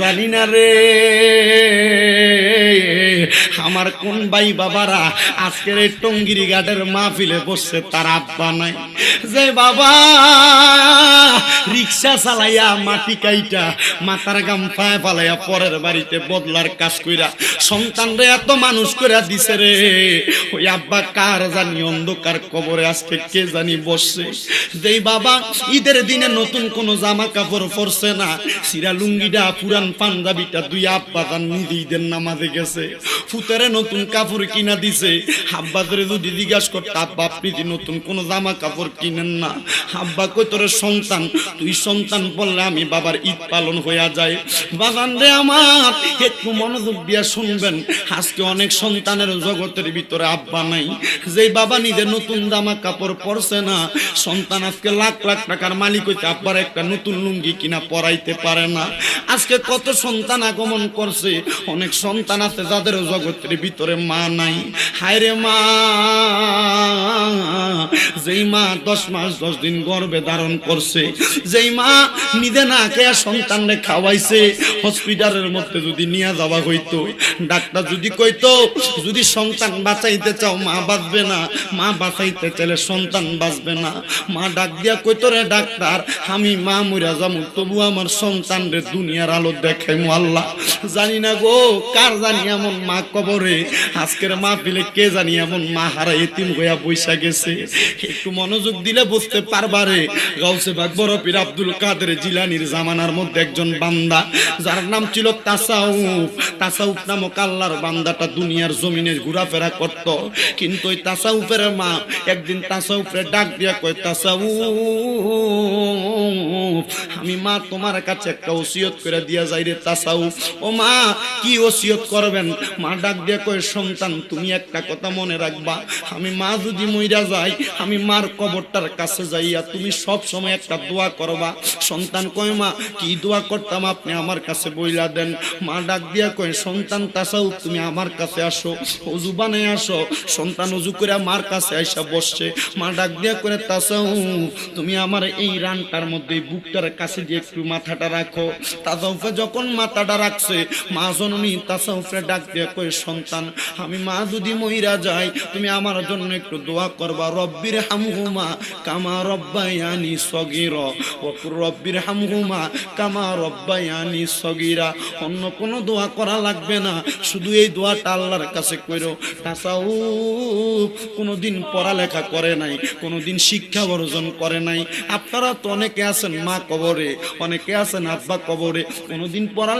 জানি না রে আমার কোন ভাই বাবারা আজকের এই টঙ্গিরি ঘাটের মাহফিলে বসছে তার আব্বা নাই, যে বাবা রিক্সা চালাইয়া মাটি কাইটা মাথার গাম পায়ে পালাইয়া পরের বাড়িতে বদলার কাজ কইরা সন্তানরে এত মানুষ করে দিছে রে, ওই আব্বা কার জানি অন্ধকার কবরে আজকে কে জানি বসছে। যেই বাবা ঈদের দিনে নতুন কোন জামা কাপড় পরছে না, সিরা লুঙ্গিটা পুরান পাঞ্জাবিটা দুই আব্বা তার নিজে ঈদের নামাজে গেছে, ফুতারে নতুন কাপড় কিনা দিছে। আব্বা ধরে যদি জিজ্ঞাসা করতে আব্বা আপনি কি নতুন কোন জামা কাপড় কিনেন না, আব্বা কই তোর সন্তান, তুই সন্তান বললে আমি বাবার ঈদ পালন হইয়া যায়। বাগান রে আমার একটু মনোযোগ দিয়া শুনবেন, আজকে অনেক সন্তানের জগতের ভিতরে আব্বা নাই, যেই বাবা নিজে নতুন জামা কাপড় পরছে না, সন্তান আজকে লাখ লাখ টাকার মালিক হইতে আব্বার একটা নতুন লুঙ্গি কিনা পরাইতে পারে না। আজকে কত সন্তান আগমন করছে, অনেক সন্তান আছে যাদের জগতের ভিতরে মা নাই। হায় রে মা, যেই মা 10 মাস 10 দিন গর্ভে ধারণ করছে, যেই মা নিজে না খেয়ে সন্তানরে খাওয়াইছে, হসপিটালের মধ্যে যদি নিয়ে যাওয়া হইতো, ডাক্তার যদি কইতো যদি সন্তান বাঁচাইতে চাও মা বাঁচবে না, মা বাঁচাইতে চাইলে সন্তান বাঁচবে না, মা ডাক দিয়া কইতো রে ডাক্তার আমি মা মইরা যামু তবু আমার সন্তানরে দুনিয়ার আলো দেখাইমু। আল্লাহ জানি না গো কার জানি এমন মা কবরে, আজকের মাহফিলে কে জানি এমন মা হারা এতিম হইয়া বইসা গেছে। একটু মনোযোগ দিলে বুঝতে পারবারে, গাউসে বাগ বড় পীর আব্দুল কাদের জিলানীর জামানার মধ্যে একজন বান্দা যার নাম ছিল তাসাউফ, তাসাউফ নামক আল্লাহর বান্দাটা দুনিয়ার জমিনে ঘোরাফেরা করত, কিন্তু ওই তাসাউফের মা একদিন তাসাউফরে ডাক দিয়া কয় তাসাউফ আমি মা তোমার কাছে একটা ওসিয়ত করে দিয়া যাই রে তাসাউফ। ও মা কি ওসিয়ত করবেন? মা ডাক দিয়া কয় সন্তান তুমি একটা কথা মনে রাখবা, আমি মা যদি মইরা যাই আমি মার কবরটার কাছে যাইয়া তুমি সব সময় একটা দোয়া করবা। সন্তান কয় মা কি দোয়া করতাম আপনি আমার কাছে বইলা দেন। মা ডাক দিয়া কয় সন্তান তাসাউফ তুমি আমার কাছে আসো, ওযু বানায় আসো। সন্তান ওযু করে মার কাছে আইসা বসছে, মা ডাক দিয়া করে তাসাউফ তুমি আমার এই রানটার মধ্যে বুকটার কাছে দিয়ে একটু মাথাটা রাখো। তাসাউফে যখন মাথাটা রাখছে, মা জননী তাসাউফে ডাক দিয়া কয় সন্তান আমি মা যদি মইরা যাই তুমি আমার জন্য একটু দোয়া করবা, রব্বির হামহুমা কামা রব্বায়ানি সগীরা ওয়া কুর রব্বির হামহুমা কামা রব্বায়ানি সগীরা। অন্য কোনো দোয়া করা লাগবে না, শুধু এই দোয়াটা আল্লাহর কাছে কইরো। তাসাউফ কোনোদিন পড়ালেখা করে নাই, কোনোদিন শিক্ষা অর্জন করে নাই। আপনারা তো অনেকে আছেন মা কবরে, অনেকে আছেন আব্বা কবরে, কোনোদিন পড়ালেখা